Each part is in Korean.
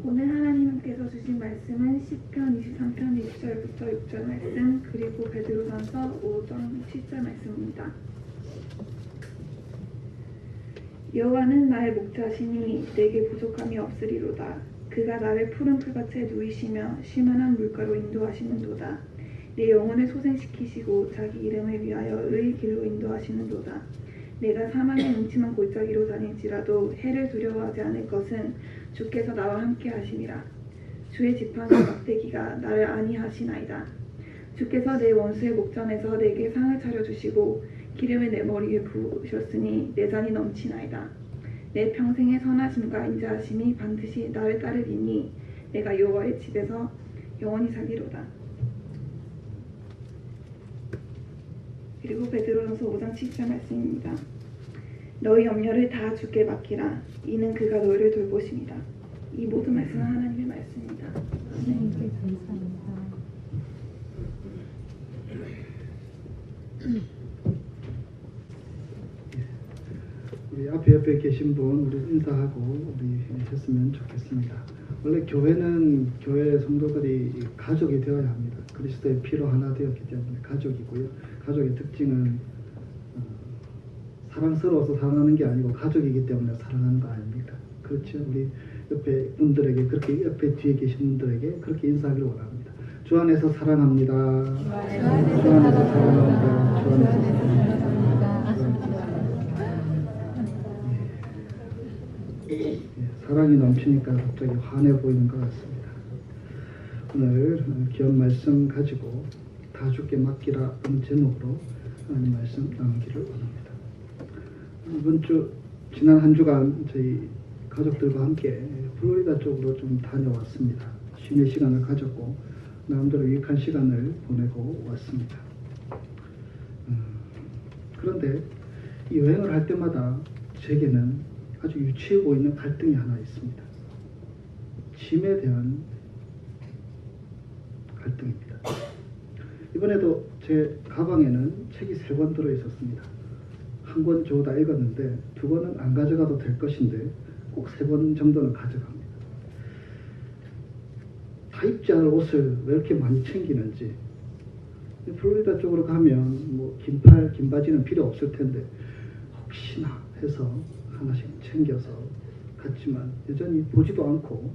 오늘 하나님께서 주신 말씀은 시편 23편 1절부터 6절 말씀, 그리고 베드로전서 5장 7절 말씀입니다. 여호와는 나의 목자시니 내게 부족함이 없으리로다. 그가 나를 푸른 풀밭에 누이시며 쉴만한 물가로 인도하시는도다. 내 영혼을 소생시키시고 자기 이름을 위하여 의의 길로 인도하시는도다. 내가 사망의 음침한 골짜기로 다닐지라도 해를 두려워하지 않을 것은 주께서 나와 함께 하심이라. 주의 지팡이와 막대기가 나를 안위하시나이다. 주께서 내 원수의 목전에서 내게 상을 차려주시고 기름을 내 머리에 부으셨으니 내 잔이 넘치나이다. 내 평생의 선하심과 인자하심이 반드시 나를 따르리니 내가 여호와의 집에서 영원히 살리로다. 그리고 베드로전서 5장 7절 말씀입니다. 너희 염려를 다 주께 맡기라. 이는 그가 너희를 돌보십니다. 이 모든 말씀은 하나님의 말씀입니다. 하나님께 감사합니다. 우리 옆에 계신 분 우리 인사하고 우리 했으면 좋겠습니다. 원래 교회는 교회 성도들이 가족이 되어야 합니다. 그리스도의 피로 하나 되었기 때문에 가족이고요. 가족의 특징은 사랑스러워서 사랑하는 게 아니고 가족이기 때문에 사랑하는 거 아닙니까? 그렇죠? 우리 옆에 분들에게 그렇게 옆에 뒤에 계신 분들에게 그렇게 인사하기를 원합니다. 주 안에서 사랑합니다. 주 안에서 사랑합니다. 주 안에서 사랑합니다. 사랑이 넘치니까 갑자기 환해 보이는 것 같습니다. 오늘 귀한 말씀 가지고 다 주께 맡기라 는 제목으로 하나님 말씀 나누기를 원합니다. 이번 주 지난 한 주간 저희 가족들과 함께 플로리다 쪽으로 좀 다녀왔습니다. 쉬는 시간을 가졌고 나름대로 유익한 시간을 보내고 왔습니다. 그런데 이 여행을 할 때마다 제게는 아주 유치해 보이는 갈등이 하나 있습니다. 짐에 대한 갈등입니다. 이번에도 제 가방에는 책이 3권 들어있었습니다. 한 권 겨우 다 읽었는데 2권은 안 가져가도 될 것인데 꼭 3권 정도는 가져갑니다. 다 입지 않을 옷을 왜 이렇게 많이 챙기는지. 플로리다 쪽으로 가면 뭐 긴 바지는 필요 없을 텐데 혹시나 해서 하나씩 챙겨서 갔지만 여전히 보지도 않고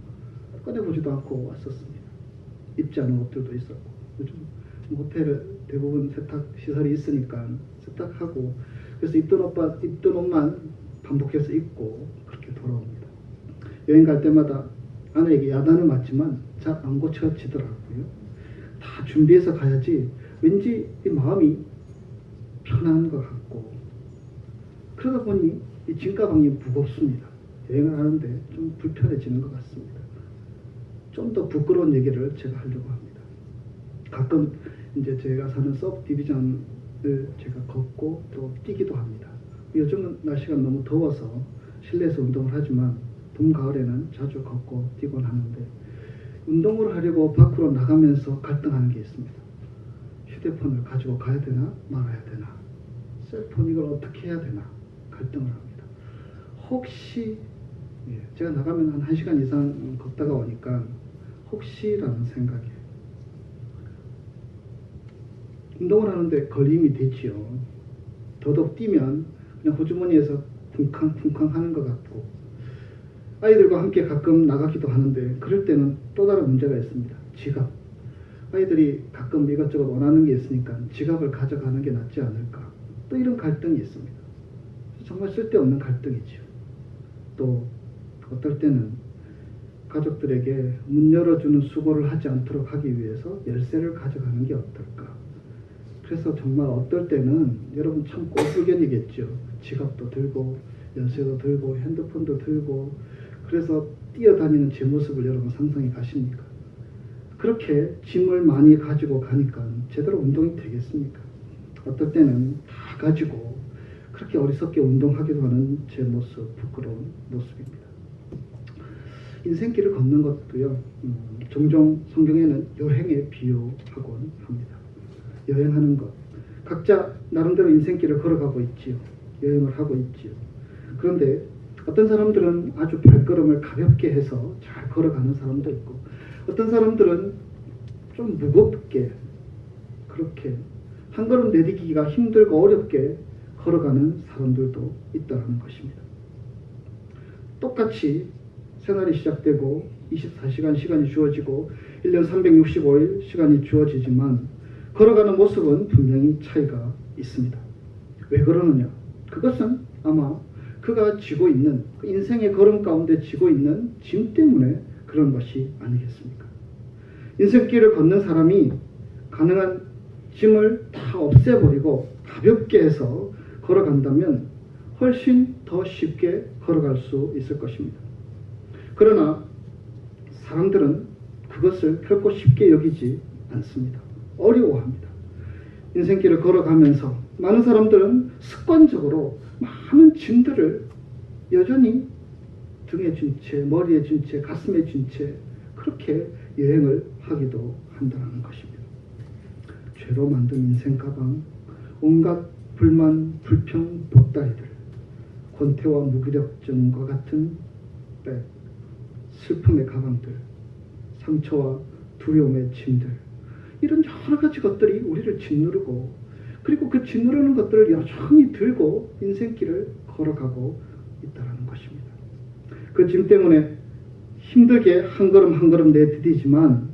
꺼내보지도 않고 왔었습니다. 입지 않은 옷들도 있었고 요즘 호텔에 대부분 세탁 시설이 있으니까 세탁하고 그래서 입던 옷만 반복해서 입고 그렇게 돌아옵니다. 여행 갈 때마다 아내에게 야단을 맞지만 잘 안 고쳐지더라고요. 다 준비해서 가야지 왠지 이 마음이 편한 것 같고 그러다 보니 이 짐가방이 무겁습니다. 여행을 하는데 좀 불편해지는 것 같습니다. 좀 더 부끄러운 얘기를 제가 하려고 합니다. 가끔 이제 제가 사는 서브 디비전을 제가 걷고 또 뛰기도 합니다. 요즘은 날씨가 너무 더워서 실내에서 운동을 하지만 봄, 가을에는 자주 걷고 뛰곤 하는데 운동을 하려고 밖으로 나가면서 갈등하는 게 있습니다. 휴대폰을 가지고 가야 되나 말아야 되나 셀폰 이걸 어떻게 해야 되나 갈등을 합니다. 혹시 제가 나가면 한 1시간 이상 걷다가 오니까 혹시라는 생각에 운동을 하는데 걸림이 되지요. 더더욱 뛰면 그냥 호주머니에서 쿵쾅쿵쾅 하는 것 같고 아이들과 함께 가끔 나가기도 하는데 그럴 때는 또 다른 문제가 있습니다. 지갑. 아이들이 가끔 이것저것 원하는 게 있으니까 지갑을 가져가는 게 낫지 않을까. 또 이런 갈등이 있습니다. 정말 쓸데없는 갈등이죠. 또 어떨 때는 가족들에게 문 열어주는 수고를 하지 않도록 하기 위해서 열쇠를 가져가는 게 어떨까. 그래서 정말 어떨 때는 여러분 참 꼴불견이겠죠. 지갑도 들고 열쇠도 들고 핸드폰도 들고 그래서 뛰어다니는 제 모습을 여러분 상상해 가십니까? 그렇게 짐을 많이 가지고 가니까 제대로 운동이 되겠습니까? 어떨 때는 다 가지고 그렇게 어리석게 운동하기도 하는 제 모습, 부끄러운 모습입니다. 인생길을 걷는 것도요, 종종 성경에는 여행에 비유하곤 합니다. 여행하는 것. 각자 나름대로 인생길을 걸어가고 있지요. 여행을 하고 있지요. 그런데 어떤 사람들은 아주 발걸음을 가볍게 해서 잘 걸어가는 사람도 있고, 어떤 사람들은 좀 무겁게 그렇게 한 걸음 내딛기가 힘들고 어렵게 걸어가는 사람들도 있다는 것입니다. 똑같이 생활이 시작되고 24시간 시간이 주어지고 1년 365일 시간이 주어지지만 걸어가는 모습은 분명히 차이가 있습니다. 왜 그러느냐? 그것은 아마 그가 지고 있는, 그 인생의 걸음 가운데 지고 있는 짐 때문에 그런 것이 아니겠습니까? 인생길을 걷는 사람이 가능한 짐을 다 없애버리고 가볍게 해서 걸어간다면 훨씬 더 쉽게 걸어갈 수 있을 것입니다. 그러나 사람들은 그것을 결코 쉽게 여기지 않습니다. 어려워합니다. 인생길을 걸어가면서 많은 사람들은 습관적으로 많은 짐들을 여전히 등에 진 채, 머리에 진 채, 가슴에 진 채 그렇게 여행을 하기도 한다는 것입니다. 죄로 만든 인생 가방, 온갖 불만, 불평, 보따리들, 권태와 무기력증과 같은 백, 슬픔의 가방들, 상처와 두려움의 짐들, 이런 여러 가지 것들이 우리를 짓누르고, 그리고 그 짓누르는 것들을 여전히 들고 인생길을 걸어가고 있다는 것입니다. 그 짐 때문에 힘들게 한 걸음 한 걸음 내디디지만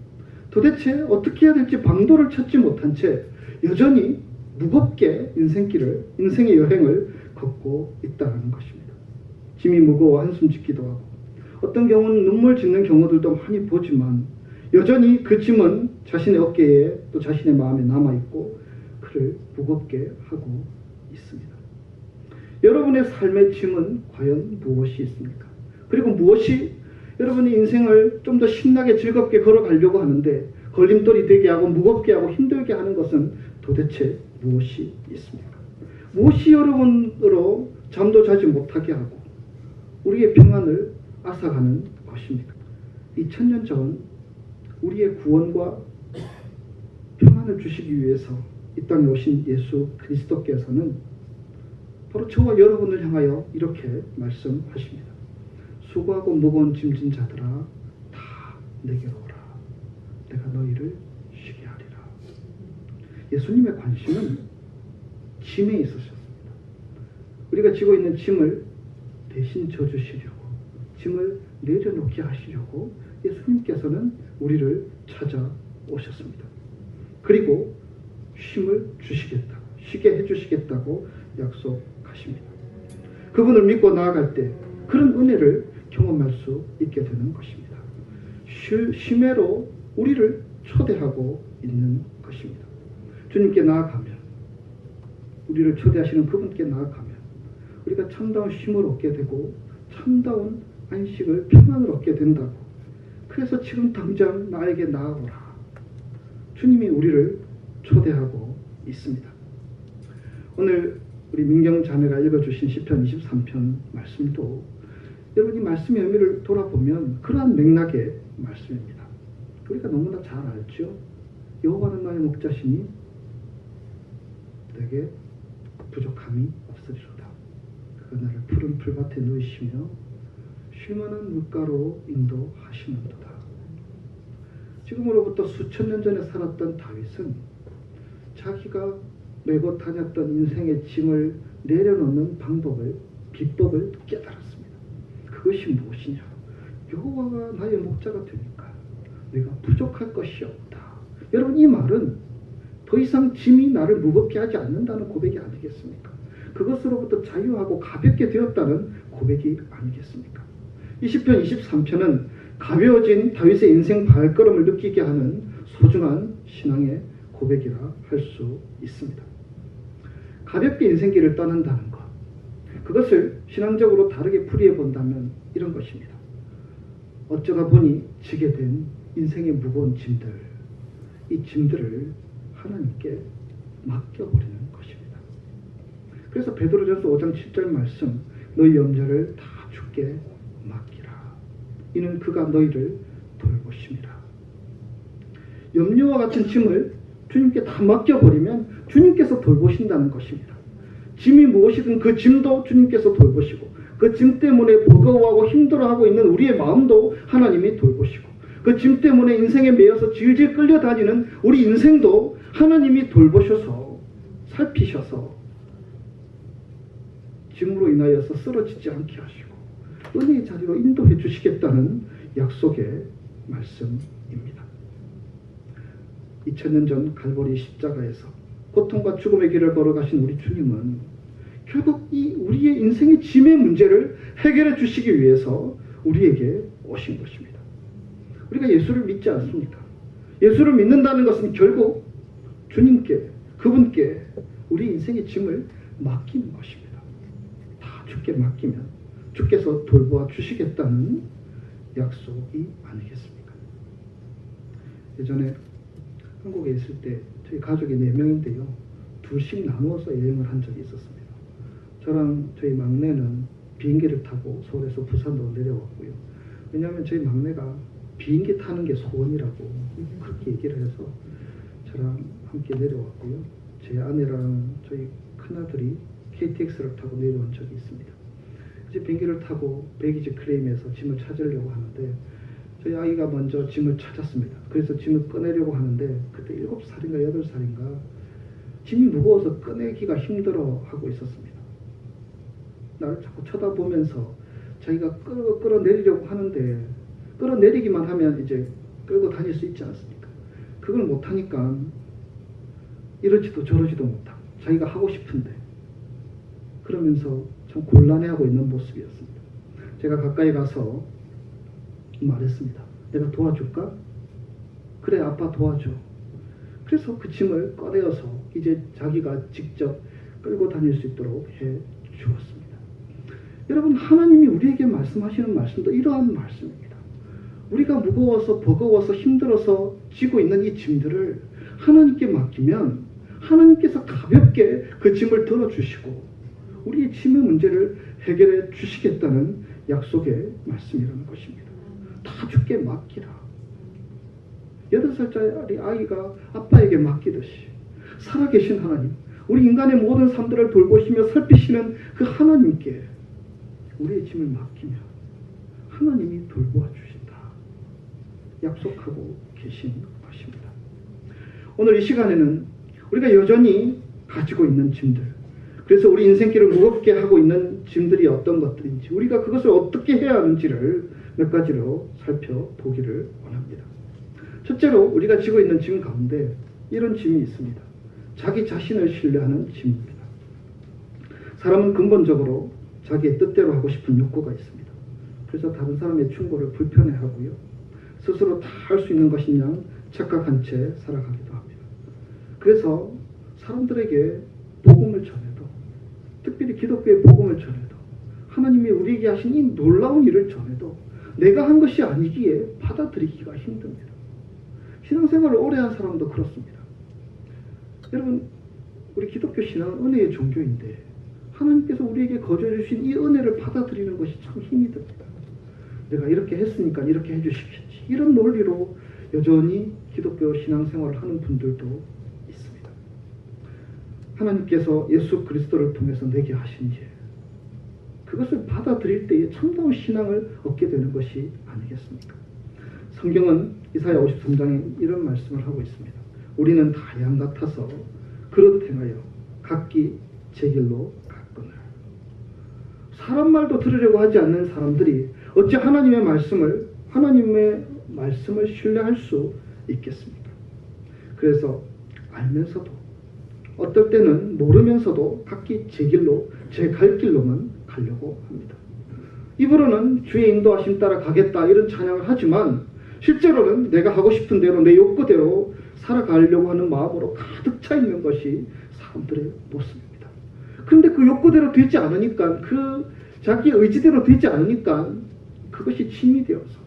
도대체 어떻게 해야 될지 방도를 찾지 못한 채 여전히 무겁게 인생의 여행을 걷고 있다는 것입니다. 짐이 무거워 한숨 짓기도 하고, 어떤 경우는 눈물 짓는 경우들도 많이 보지만 여전히 그 짐은 자신의 어깨에 또 자신의 마음에 남아있고 그를 무겁게 하고 있습니다. 여러분의 삶의 짐은 과연 무엇이 있습니까? 그리고 무엇이 여러분의 인생을 좀 더 신나게 즐겁게 걸어가려고 하는데 걸림돌이 되게 하고 무겁게 하고 힘들게 하는 것은 도대체 무엇이 있습니까? 무엇이 여러분으로 잠도 자지 못하게 하고 우리의 평안을 앗아가는 것입니까? 2000년 전 우리의 구원과 평안을 주시기 위해서 이 땅에 오신 예수 그리스도께서는 바로 저와 여러분을 향하여 이렇게 말씀하십니다. 수고하고 무거운 짐진 자들아 다 내게로 오라. 내가 너희를 쉬게 하리라. 예수님의 관심은 짐에 있으셨습니다. 우리가 지고 있는 짐을 대신 져주시려고, 짐을 내려놓게 하시려고 예수님께서는 우리를 찾아오셨습니다. 그리고 쉼을 주시겠다고, 쉬게 해주시겠다고 약속하십니다. 그분을 믿고 나아갈 때 그런 은혜를 경험할 수 있게 되는 것입니다. 쉼으로 우리를 초대하고 있는 것입니다. 주님께 나아가면, 우리를 초대하시는 그분께 나아가면 우리가 참다운 쉼을 얻게 되고 참다운 안식을, 평안을 얻게 된다고. 그래서 지금 당장 나에게 나아오라. 주님이 우리를 초대하고 있습니다. 오늘 우리 민경 자매가 읽어주신 시편 23편 말씀도 여러분이 말씀의 의미를 돌아보면 그러한 맥락의 말씀입니다. 우리가 너무나 잘 알죠. 여호와는 나의 목자시니 내게 부족함이 없으리로다. 그가 나를 푸른 풀밭에 누이시며 쉴만한 물가로 인도하시는도다. 지금으로부터 수천 년 전에 살았던 다윗은 자기가 메고 다녔던 인생의 짐을 내려놓는 방법을, 비법을 깨달았습니다. 그것이 무엇이냐? 여호와가 나의 목자가 되니까 내가 부족할 것이 없다. 여러분, 이 말은 더 이상 짐이 나를 무겁게 하지 않는다는 고백이 아니겠습니까? 그것으로부터 자유하고 가볍게 되었다는 고백이 아니겠습니까? 이 시편 23편은 가벼워진 다윗의 인생 발걸음을 느끼게 하는 소중한 신앙의 고백이라 할 수 있습니다. 가볍게 인생길을 떠난다는 것, 그것을 신앙적으로 다르게 풀이해 본다면 이런 것입니다. 어쩌다 보니 지게 된 인생의 무거운 짐들, 이 짐들을 하나님께 맡겨버리는 것입니다. 그래서 베드로전서 5장 7절 말씀, 너희 염려를 다 주께 맡기라. 이는 그가 너희를 돌보심이라. 염려와 같은 짐을 주님께 다 맡겨버리면 주님께서 돌보신다는 것입니다. 짐이 무엇이든 그 짐도 주님께서 돌보시고 그 짐 때문에 버거워하고 힘들어하고 있는 우리의 마음도 하나님이 돌보시고, 그 짐 때문에 인생에 매여서 질질 끌려다니는 우리 인생도 하나님이 돌보셔서 살피셔서 짐으로 인하여서 쓰러지지 않게 하시고 은혜의 자리로 인도해 주시겠다는 약속의 말씀입니다. 2000년 전 갈보리 십자가에서 고통과 죽음의 길을 걸어가신 우리 주님은 결국 이 우리의 인생의 짐의 문제를 해결해 주시기 위해서 우리에게 오신 것입니다. 우리가 예수를 믿지 않습니까? 예수를 믿는다는 것은 결국 주님께, 그분께 우리 인생의 짐을 맡기는 것입니다. 다 주께 맡기면 주께서 돌보아 주시겠다는 약속이 아니겠습니까? 예전에 한국에 있을 때 저희 가족이 4명인데요. 둘씩 나누어서 여행을 한 적이 있었습니다. 저랑 저희 막내는 비행기를 타고 서울에서 부산으로 내려왔고요. 왜냐하면 저희 막내가 비행기 타는 게 소원이라고 그렇게 얘기를 해서 저랑 함께 내려왔고요. 제 아내랑 저희 큰아들이 KTX를 타고 내려온 적이 있습니다. 이제 비행기를 타고 배기지 클레임에서 짐을 찾으려고 하는데 저희 아이가 먼저 짐을 찾았습니다. 그래서 짐을 꺼내려고 하는데 그때 7살인가 8살인가 짐이 무거워서 꺼내기가 힘들어하고 있었습니다. 나를 자꾸 쳐다보면서 자기가 끌어내리려고 하는데 끌어내리기만 하면 이제 끌고 다닐 수 있지 않습니까? 그걸 못하니까 이러지도 저러지도 못하고 자기가 하고 싶은데 그러면서 참 곤란해하고 있는 모습이었습니다. 제가 가까이 가서 말했습니다. 내가 도와줄까? 그래, 아빠 도와줘. 그래서 그 짐을 꺼내어서 이제 자기가 직접 끌고 다닐 수 있도록 해 주었습니다. 여러분, 하나님이 우리에게 말씀하시는 말씀도 이러한 말씀입니다. 우리가 무거워서 버거워서 힘들어서 지고 있는 이 짐들을 하나님께 맡기면 하나님께서 가볍게 그 짐을 들어주시고 우리의 짐의 문제를 해결해 주시겠다는 약속의 말씀이라는 것입니다. 다 주께 맡기라. 8살짜리 아이가 아빠에게 맡기듯이 살아계신 하나님, 우리 인간의 모든 삶들을 돌보시며 살피시는 그 하나님께 우리의 짐을 맡기면 하나님이 돌보아 주신다. 약속하고 계신 것입니다. 오늘 이 시간에는 우리가 여전히 가지고 있는 짐들, 그래서 우리 인생길을 무겁게 하고 있는 짐들이 어떤 것들인지, 우리가 그것을 어떻게 해야 하는지를 몇 가지로 살펴보기를 원합니다. 첫째로 우리가 지고 있는 짐 가운데 이런 짐이 있습니다. 자기 자신을 신뢰하는 짐입니다. 사람은 근본적으로 자기의 뜻대로 하고 싶은 욕구가 있습니다. 그래서 다른 사람의 충고를 불편해하고요. 스스로 다 할 수 있는 것인 양 착각한 채 살아가기도 합니다. 그래서 사람들에게 복음을 전해도, 특별히 기독교의 복음을 전해도, 하나님이 우리에게 하신 이 놀라운 일을 전해도 내가 한 것이 아니기에 받아들이기가 힘듭니다. 신앙생활을 오래 한 사람도 그렇습니다. 여러분, 우리 기독교 신앙은 은혜의 종교인데 하나님께서 우리에게 거저해 주신 이 은혜를 받아들이는 것이 참 힘이 듭니다. 내가 이렇게 했으니까 이렇게 해주시겠지. 이런 논리로 여전히 기독교 신앙생활을 하는 분들도 있습니다. 하나님께서 예수 그리스도를 통해서 내게 하신 일, 그것을 받아들일 때에 참다운 신앙을 얻게 되는 것이 아니겠습니까? 성경은 이사야 53장에 이런 말씀을 하고 있습니다. 우리는 다 양 같아서 그릇 행하여 각기 제 길로 갔거늘. 사람 말도 들으려고 하지 않는 사람들이 어찌 하나님의 말씀을 신뢰할 수 있겠습니까? 그래서 알면서도, 어떨 때는 모르면서도 각기 제 길로, 제 갈 길로만 가려고 합니다. 입으로는 주의 인도하심 따라 가겠다 이런 찬양을 하지만 실제로는 내가 하고 싶은 대로 내 욕구대로 살아가려고 하는 마음으로 가득 차 있는 것이 사람들의 모습입니다. 그런데 그 욕구대로 되지 않으니까, 그 자기 의지대로 되지 않으니까 그것이 짐이 되어서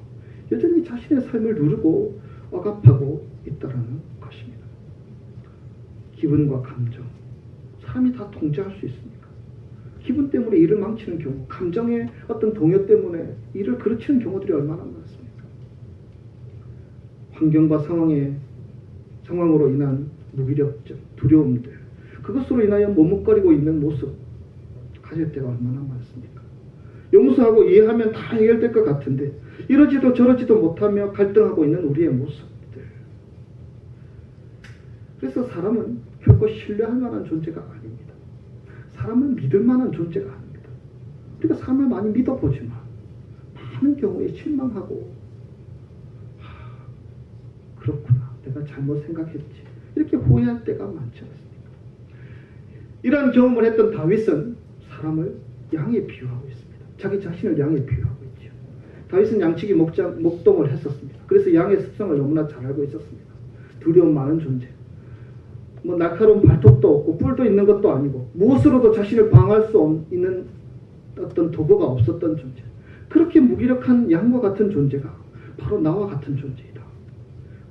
여전히 자신의 삶을 누르고 억압하고 있다는 것입니다. 기분과 감정, 사람이 다 통제할 수 있습니까? 기분 때문에 일을 망치는 경우, 감정의 어떤 동요 때문에 일을 그르치는 경우들이 얼마나 많습니까? 환경과 상황으로 인한 무기력증, 두려움들, 그것으로 인하여 머뭇거리고 있는 모습 가질 때가 얼마나 많습니까? 용서하고 이해하면 다 해결될 것 같은데 이러지도 저러지도 못하며 갈등하고 있는 우리의 모습들. 그래서 사람은 결코 신뢰할 만한 존재가 아닙니다. 사람은 믿을 만한 존재가 아닙니다. 우리가 사람을 많이 믿어보지만 많은 경우에 실망하고 그렇구나, 내가 잘못 생각했지, 이렇게 후회할 때가 많지 않습니까? 이러한 경험을 했던 다윗은 사람을 양에 비유하고 있습니다. 자기 자신을 양에 비유하고 있죠. 다윗은 양치기 목동을 했었습니다. 그래서 양의 습성을 너무나 잘 알고 있었습니다. 두려움 많은 존재, 뭐 날카로운 발톱도 없고 뿔도 있는 것도 아니고 무엇으로도 자신을 방어할 수 있는 어떤 도구가 없었던 존재, 그렇게 무기력한 양과 같은 존재가 바로 나와 같은 존재이다.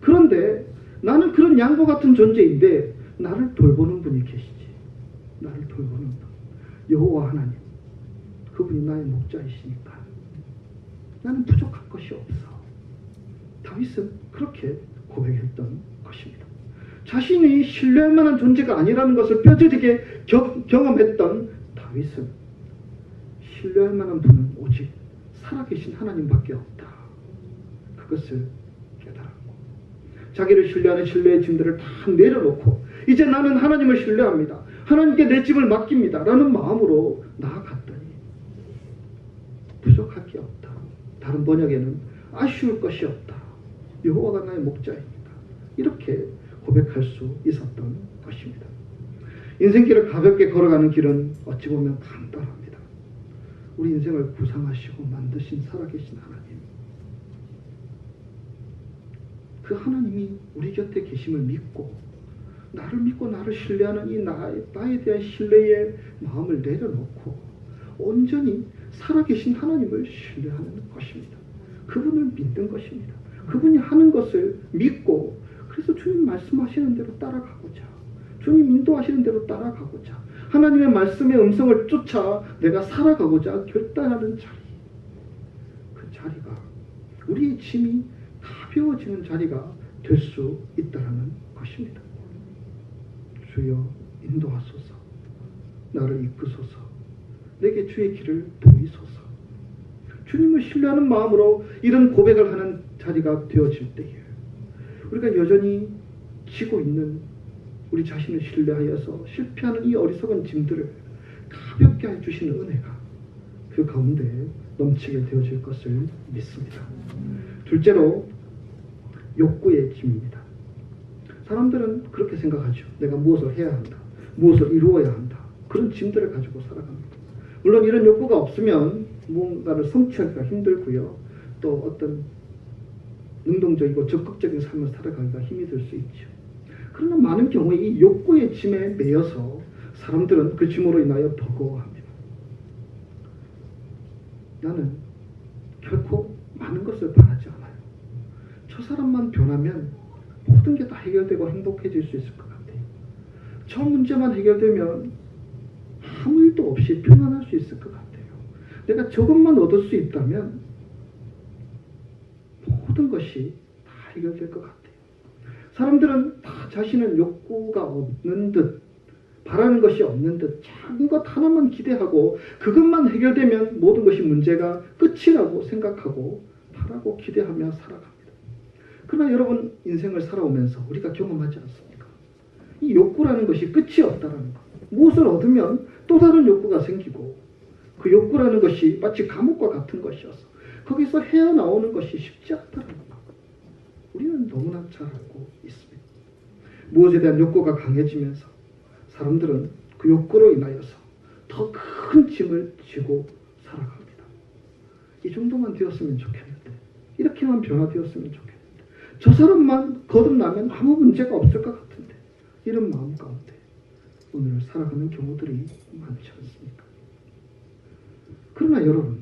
그런데 나는 그런 양과 같은 존재인데 나를 돌보는 분이 계시지. 나를 돌보는 분, 여호와 하나님, 그분이 나의 목자이시니까 나는 부족한 것이 없어. 다윗은 그렇게 고백했던 것입니다. 자신이 신뢰할 만한 존재가 아니라는 것을 뼈저리게 경험했던 다윗은 신뢰할 만한 분은 오직 살아계신 하나님밖에 없다, 그것을 깨달았고 자기를 신뢰하는 신뢰의 짐들을 다 내려놓고 이제 나는 하나님을 신뢰합니다, 하나님께 내 짐을 맡깁니다 라는 마음으로 나아갔더니 부족할 게 없다. 다른 번역에는 아쉬울 것이 없다, 여호와가 나의 목자입니다, 이렇게 고백할 수 있었던 것입니다. 인생길을 가볍게 걸어가는 길은 어찌 보면 간단합니다. 우리 인생을 구상하시고 만드신 살아계신 하나님, 그 하나님이 우리 곁에 계심을 믿고 나를 신뢰하는 이 나에 대한 신뢰의 마음을 내려놓고 온전히 살아계신 하나님을 신뢰하는 것입니다. 그분을 믿는 것입니다. 그분이 하는 것을 믿고, 그래서 주님 말씀하시는 대로 따라가고자, 주님 인도하시는 대로 따라가고자, 하나님의 말씀의 음성을 쫓아 내가 살아가고자 결단하는 자리, 그 자리가 우리의 짐이 가벼워지는 자리가 될 수 있다는 것입니다. 주여 인도하소서, 나를 이끄소서, 내게 주의 길을 보이소서. 주님을 신뢰하는 마음으로 이런 고백을 하는 자리가 되어질 때에 우리가 여전히 지고 있는 우리 자신을 신뢰하여서 실패하는 이 어리석은 짐들을 가볍게 해주시는 은혜가 그 가운데 넘치게 되어질 것을 믿습니다. 둘째로 욕구의 짐입니다. 사람들은 그렇게 생각하죠. 내가 무엇을 해야 한다, 무엇을 이루어야 한다, 그런 짐들을 가지고 살아갑니다. 물론 이런 욕구가 없으면 무언가를 성취하기가 힘들고요, 또 어떤 능동적이고 적극적인 삶을 살아가기가 힘이 들 수 있죠. 그러나 많은 경우에 이 욕구의 짐에 매여서 사람들은 그 짐으로 인하여 버거워합니다. 나는 결코 많은 것을 바라지 않아요. 저 사람만 변하면 모든 게 다 해결되고 행복해질 수 있을 것 같아요. 저 문제만 해결되면 아무 일도 없이 평안할 수 있을 것 같아요. 내가 저것만 얻을 수 있다면 모든 것이 다 해결될 것 같아요. 사람들은 다 자신은 욕구가 없는 듯, 바라는 것이 없는 듯 작은 것 하나만 기대하고 그것만 해결되면 모든 것이 문제가 끝이라고 생각하고 바라고 기대하며 살아갑니다. 그러나 여러분, 인생을 살아오면서 우리가 경험하지 않습니까? 이 욕구라는 것이 끝이 없다라는 것. 무엇을 얻으면 또 다른 욕구가 생기고, 그 욕구라는 것이 마치 감옥과 같은 것이어서 거기서 헤어나오는 것이 쉽지 않다는 것. 우리는 너무나 잘 알고 있습니다. 무엇에 대한 욕구가 강해지면서 사람들은 그 욕구로 인하여서 더 큰 짐을 지고 살아갑니다. 이 정도만 되었으면 좋겠는데, 이렇게만 변화되었으면 좋겠는데, 저 사람만 거듭나면 아무 문제가 없을 것 같은데, 이런 마음 가운데 오늘 살아가는 경우들이 많지 않습니까? 그러나 여러분,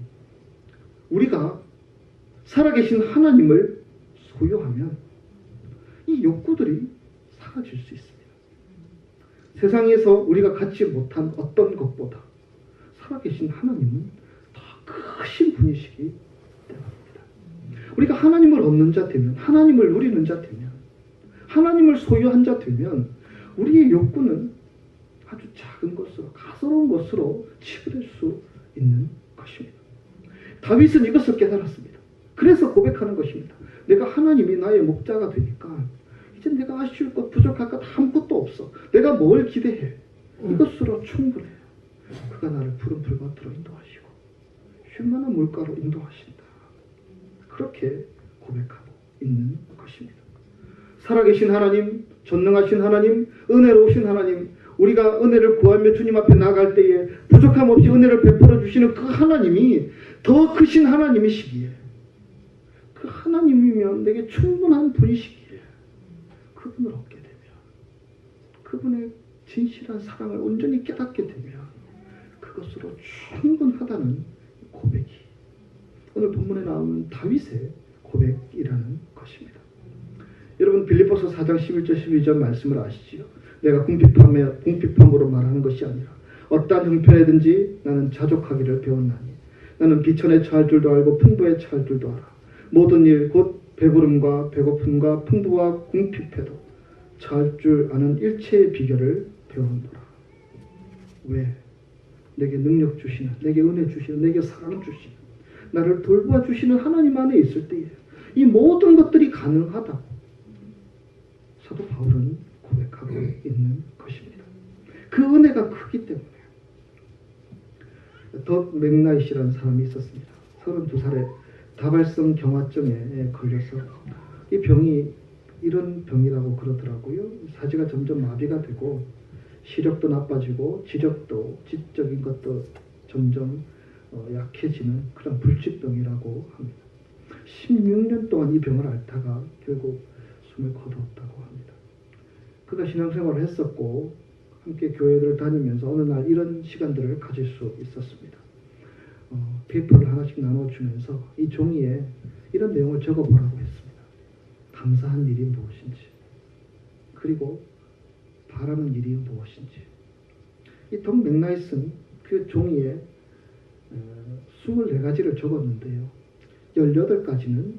우리가 살아계신 하나님을 소유하면 이 욕구들이 사라질 수 있습니다. 세상에서 우리가 갖지 못한 어떤 것보다 살아계신 하나님은 더 크신 분이시기 때문입니다. 우리가 하나님을 얻는 자 되면, 하나님을 누리는 자 되면, 하나님을 소유한 자 되면 우리의 욕구는 아주 작은 것으로, 가소로운 것으로 치부될 수 있는 것입니다. 다윗은 이것을 깨달았습니다. 그래서 고백하는 것입니다. 내가 하나님이 나의 목자가 되니까 이제 내가 아쉬울 것, 부족할 것 아무것도 없어. 내가 뭘 기대해? 이것으로 충분해. 그가 나를 푸른 풀밭으로 인도하시고 쉴만한 물가로 인도하신다. 그렇게 고백하고 있는 것입니다. 살아계신 하나님, 전능하신 하나님, 은혜로우신 하나님, 우리가 은혜를 구하며 주님 앞에 나아갈 때에 부족함 없이 은혜를 베풀어 주시는 그 하나님이 더 크신 하나님이시기에, 그 하나님이면 내게 충분한 분이시기에 그분을 얻게 되면, 그분의 진실한 사랑을 온전히 깨닫게 되면 그것으로 충분하다는 고백이 오늘 본문에 나오는 다윗의 고백이라는 것입니다. 여러분, 빌립보서 4장 11절 12절 말씀을 아시지요? 내가 궁핍함으로 말하는 것이 아니라 어떠한 형편에든지 나는 자족하기를 배웠나니 나는 비천에 처할 줄도 알고 풍부에 처할 줄도 알아. 모든 일 곧 배부름과 배고픔과 풍부와 궁핍해도 처할 줄 아는 일체의 비결을 배웠노라. 왜? 내게 능력 주시는, 내게 은혜 주시는, 내게 사랑 주시는, 나를 돌보아 주시는 하나님 안에 있을 때에 이 모든 것들이 가능하다고 사도 바울은 고백하고 있는 것입니다. 그 은혜가 크기 때문에. 더 맥나이시라는 사람이 있었습니다. 32살에 다발성 경화증에 걸려서 이 병이 이런 병이라고 그러더라고요. 사지가 점점 마비가 되고 시력도 나빠지고 지적인 것도 점점 약해지는 그런 불치병이라고 합니다. 16년 동안 이 병을 앓다가 결국 숨을 거두었다고 합니다. 그가 신앙생활을 했었고 함께 교회를 다니면서 어느 날 이런 시간들을 가질 수 있었습니다. 페이퍼를 하나씩 나눠주면서 이 종이에 이런 내용을 적어보라고 했습니다. 감사한 일이 무엇인지, 그리고 바라는 일이 무엇인지. 이 돈 맥나이슨 그 종이에 24가지를 적었는데요. 18가지는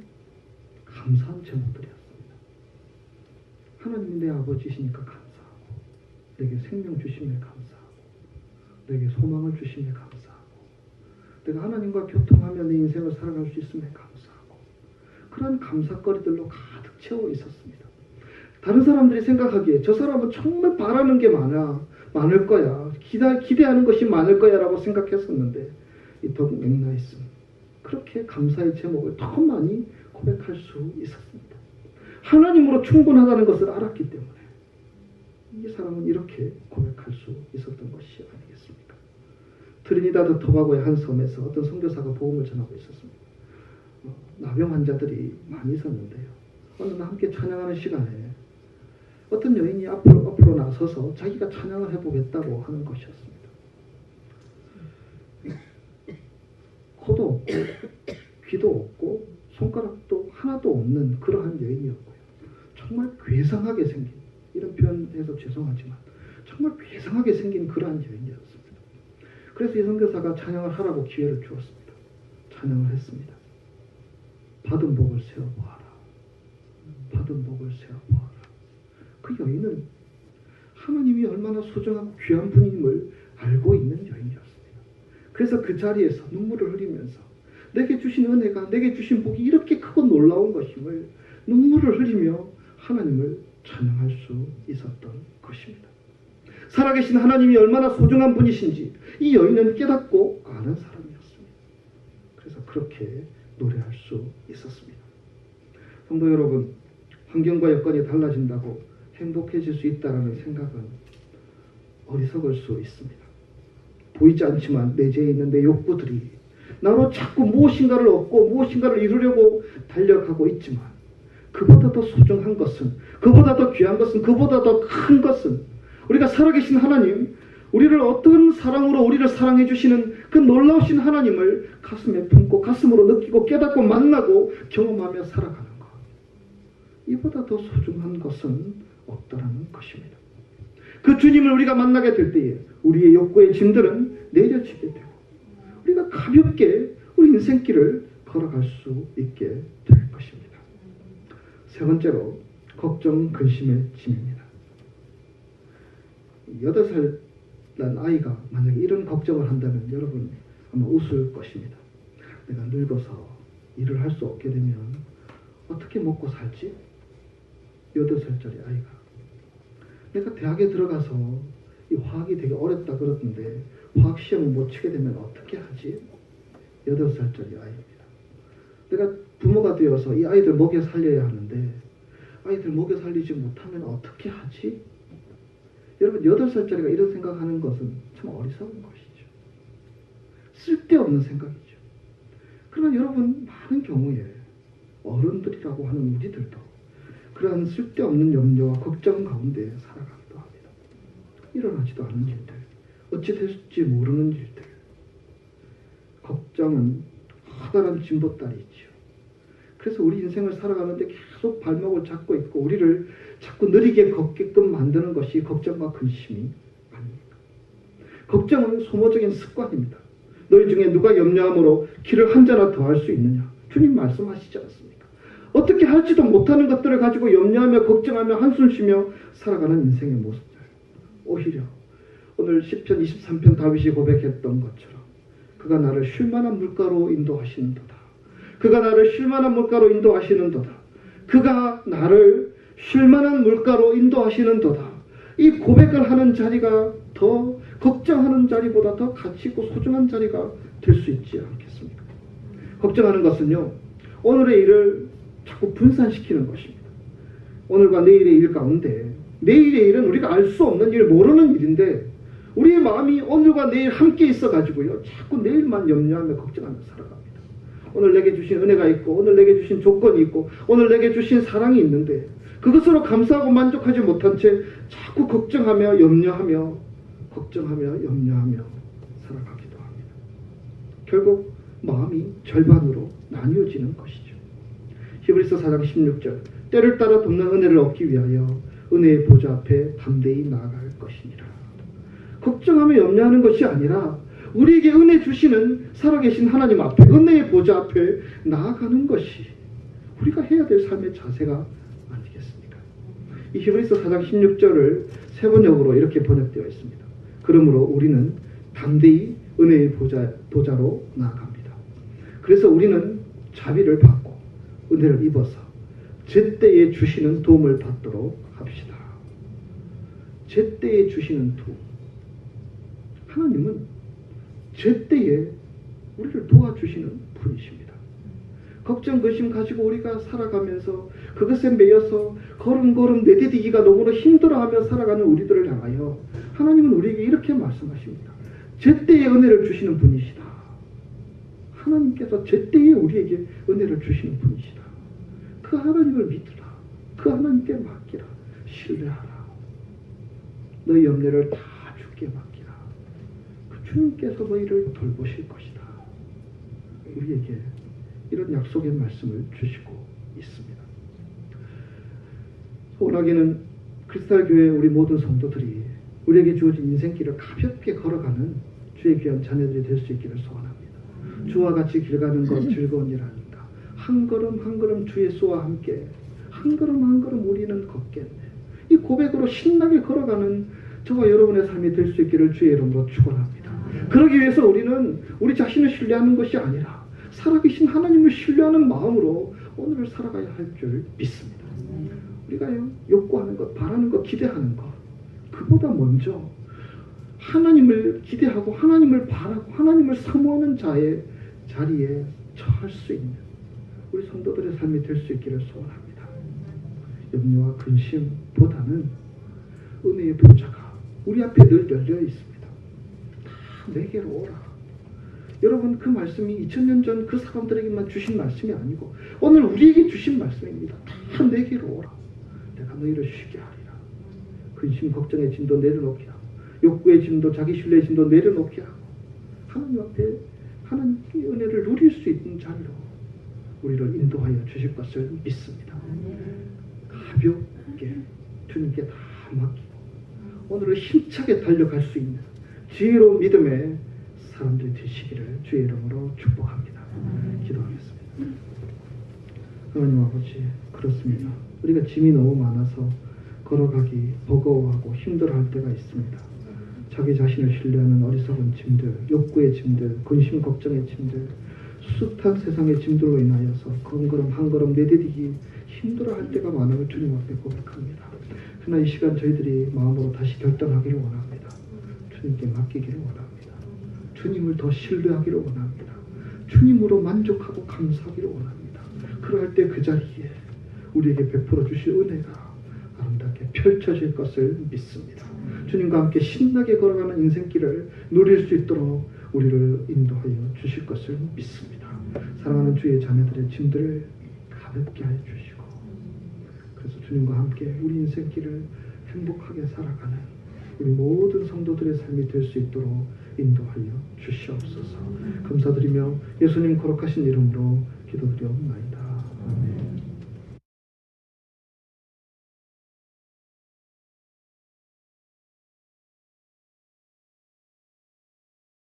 감사한 제목들이었습니다. 하나님이 내 아버지시니까 감사하고, 내게 생명 주심에 감사하고, 내게 소망을 주심에 감사하고, 내가 하나님과 교통하며 내 인생을 살아갈 수 있음에 감사하고, 그런 감사거리들로 가득 채워 있었습니다. 다른 사람들이 생각하기에 저 사람은 정말 바라는 게 많을 거야, 기대하는 것이 많을 거야 라고 생각했었는데, 이 덕 맥나이슨 그렇게 감사의 제목을 더 많이 고백할 수 있었습니다. 하나님으로 충분하다는 것을 알았기 때문에 이 사람은 이렇게 고백할 수 있었던 것이 아니겠습니까? 트리니다드 토바고의 한 섬에서 어떤 선교사가 복음을 전하고 있었습니다. 나병 환자들이 많이 있었는데요. 어느 날 함께 찬양하는 시간에 어떤 여인이 앞으로 나서서 자기가 찬양을 해보겠다고 하는 것이었습니다. 코도 없고 귀도 없고 손가락도 하나도 없는 그러한 여인이었고요. 정말 괴상하게 생긴, 이런 표현해서 죄송하지만 정말 괴상하게 생긴 그러한 여인이었습니다. 그래서 이 선교사가 찬양을 하라고 기회를 주었습니다. 찬양을 했습니다. 받은 복을 세어보아라. 받은 복을 세어보아라. 그 여인은 하나님이 얼마나 소중하고 귀한 분임을 알고 있는 여인이었습니다. 그래서 그 자리에서 눈물을 흘리면서 내게 주신 은혜가, 내게 주신 복이 이렇게 크고 놀라운 것임을 눈물을 흘리며 하나님을 찬양할 수 있었던 것입니다. 살아계신 하나님이 얼마나 소중한 분이신지 이 여인은 깨닫고 아는 사람이었습니다. 그래서 그렇게 노래할 수 있었습니다. 성도 여러분, 환경과 여건이 달라진다고 행복해질 수 있다는 생각은 어리석을 수 있습니다. 보이지 않지만 내재해 있는 내 욕구들이 나로 자꾸 무엇인가를 얻고 무엇인가를 이루려고 달려가고 있지만, 그보다 더 소중한 것은, 그보다 더 귀한 것은, 그보다 더 큰 것은 우리가 살아계신 하나님, 우리를 어떤 사랑으로 우리를 사랑해 주시는 그 놀라우신 하나님을 가슴에 품고 가슴으로 느끼고 깨닫고 만나고 경험하며 살아가는 것, 이보다 더 소중한 것은 없다라는 것입니다. 그 주님을 우리가 만나게 될 때에 우리의 욕구의 짐들은 내려지게 되고 우리가 가볍게 우리 인생길을 걸어갈 수 있게 될 것입니다. 세 번째로, 걱정, 근심의 짐입니다. 8살 난 아이가 만약에 이런 걱정을 한다면 여러분 아마 웃을 것입니다. 내가 늙어서 일을 할 수 없게 되면 어떻게 먹고 살지? 8살짜리 아이가. 내가 대학에 들어가서 이 화학이 되게 어렵다 그러던데 화학 시험을 못 치게 되면 어떻게 하지? 8살짜리 아이입니다. 내가 부모가 되어서 이 아이들 먹여 살려야 하는데 아이들 먹여 살리지 못하면 어떻게 하지? 여러분 8살짜리가 이런 생각하는 것은 참 어리석은 것이죠. 쓸데없는 생각이죠. 그러나 여러분 많은 경우에 어른들이라고 하는 우리들도 그러한 쓸데없는 염려와 걱정 가운데 살아가기도 합니다. 일어나지도 않은 일들, 어찌 될지 모르는 일들. 걱정은 커다란 진보다리지요. 그래서 우리 인생을 살아가는데 계속 발목을 잡고 있고 우리를 자꾸 느리게 걷게끔 만드는 것이 걱정과 근심이 아닙니까? 걱정은 소모적인 습관입니다. 너희 중에 누가 염려함으로 길을 한 자나 더 할 수 있느냐? 주님 말씀하시지 않습니까? 어떻게 할지도 못하는 것들을 가지고 염려하며 걱정하며 한숨 쉬며 살아가는 인생의 모습들. 오히려 오늘 시편 23편 다윗이 고백했던 것처럼 그가 나를 쉴만한 물가로 인도하시는도다. 그가 나를 쉴만한 물가로 인도하시는도다. 그가 나를 쉴만한 물가로 인도하시는도다. 이 고백을 하는 자리가 더 걱정하는 자리보다 더 가치 있고 소중한 자리가 될 수 있지 않겠습니까? 걱정하는 것은요, 오늘의 일을 자꾸 분산시키는 것입니다. 오늘과 내일의 일 가운데 내일의 일은 우리가 알 수 없는 일, 모르는 일인데 우리의 마음이 오늘과 내일 함께 있어가지고요, 자꾸 내일만 염려하며 걱정하며 살아갑니다. 오늘 내게 주신 은혜가 있고 오늘 내게 주신 조건이 있고 오늘 내게 주신 사랑이 있는데 그것으로 감사하고 만족하지 못한 채 자꾸 걱정하며 염려하며 염려하며 살아가기도 합니다. 결국 마음이 절반으로 나뉘어지는 것이죠. 히브리서 4장 16절 때를 따라 돕는 은혜를 얻기 위하여 은혜의 보좌 앞에 담대히 나아갈 것이니라. 걱정하며 염려하는 것이 아니라 우리에게 은혜 주시는 살아계신 하나님 앞에 은혜의 보좌 앞에 나아가는 것이 우리가 해야 될 삶의 자세가 아니겠습니까? 이 히브리서 4장 16절을 세번역으로 이렇게 번역되어 있습니다. 그러므로 우리는 담대히 은혜의 보좌로 나아갑니다. 그래서 우리는 자비를 받고 은혜를 입어서 제때에 주시는 도움을 받도록 합시다. 제때에 주시는 도움. 하나님은 제때에 우리를 도와주시는 분이십니다. 걱정, 근심 가지고 우리가 살아가면서 그것에 매여서 걸음걸음 내디디기가 너무나 힘들어하며 살아가는 우리들을 향하여 하나님은 우리에게 이렇게 말씀하십니다. 제때에 은혜를 주시는 분이시다. 하나님께서 제때에 우리에게 은혜를 주시는 분이시다. 그 하나님을 믿으라. 그 하나님께 맡기라. 신뢰하라. 너희 염려를 다 주께 맡기라. 그 주님께서 너희를 돌보실 것이다. 우리에게 이런 약속의 말씀을 주시고 있습니다. 소원하기는 크리스탈 교회 우리 모든 성도들이 우리에게 주어진 인생길을 가볍게 걸어가는 주의 귀한 자녀들이 될 수 있기를 소원합니다. 주와 같이 길 가는 것 즐거운 일 아닌가. 한 걸음 한 걸음 주 예수와 함께 한 걸음 한 걸음 우리는 걷겠네. 이 고백으로 신나게 걸어가는 저와 여러분의 삶이 될 수 있기를 주의 이름으로 축원합니다. 그러기 위해서 우리는 우리 자신을 신뢰하는 것이 아니라 살아계신 하나님을 신뢰하는 마음으로 오늘을 살아가야 할 줄 믿습니다. 우리가 욕구하는 것, 바라는 것, 기대하는 것, 그보다 먼저 하나님을 기대하고 하나님을 바라고 하나님을 사모하는 자의 자리에 처할 수 있는 우리 성도들의 삶이 될 수 있기를 소원합니다. 염려와 근심보다는 은혜의 보좌가 우리 앞에 늘 열려 있습니다. 다 내게로 오라. 여러분, 그 말씀이 2000년 전 그 사람들에게만 주신 말씀이 아니고 오늘 우리에게 주신 말씀입니다. 다 내게로 오라. 내가 너희를 쉬게 하리라. 근심 걱정의 짐도 내려놓게 하고 욕구의 짐도 자기 신뢰의 짐도 내려놓게 하고 하나님 앞에 하나님의 은혜를 누릴 수 있는 자리로 우리를 인도하여 주실 것을 믿습니다. 가볍게 주님께 다 맡기고 오늘을 힘차게 달려갈 수 있는 지혜로운 믿음의 사람들이 되시기를 주의 이름으로 축복합니다. 기도하겠습니다. 하나님 아버지, 그렇습니다. 우리가 짐이 너무 많아서 걸어가기 버거워하고 힘들어할 때가 있습니다. 자기 자신을 신뢰하는 어리석은 짐들, 욕구의 짐들, 근심 걱정의 짐들, 숱한 세상의 짐들로 인하여서 걸음걸음 한 걸음 내디디기 힘들어할 때가 많음을 주님 앞에 고백합니다. 그러나 이 시간 저희들이 마음으로 다시 결단하기를 원합니다. 주님께 맡기기를 원합니다. 주님을 더 신뢰하기를 원합니다. 주님으로 만족하고 감사하기를 원합니다. 그러할 때 그 자리에 우리에게 베풀어 주실 은혜가 아름답게 펼쳐질 것을 믿습니다. 주님과 함께 신나게 걸어가는 인생길을 누릴 수 있도록 우리를 인도하여 주실 것을 믿습니다. 사랑하는 주의 자녀들의 짐들을 가볍게 하여 주시고, 그래서 주님과 함께 우리 인생길을 행복하게 살아가는 우리 모든 성도들의 삶이 될 수 있도록 인도하여 주시옵소서. 감사드리며 예수님 거룩하신 이름으로 기도드리옵나이다. 아멘.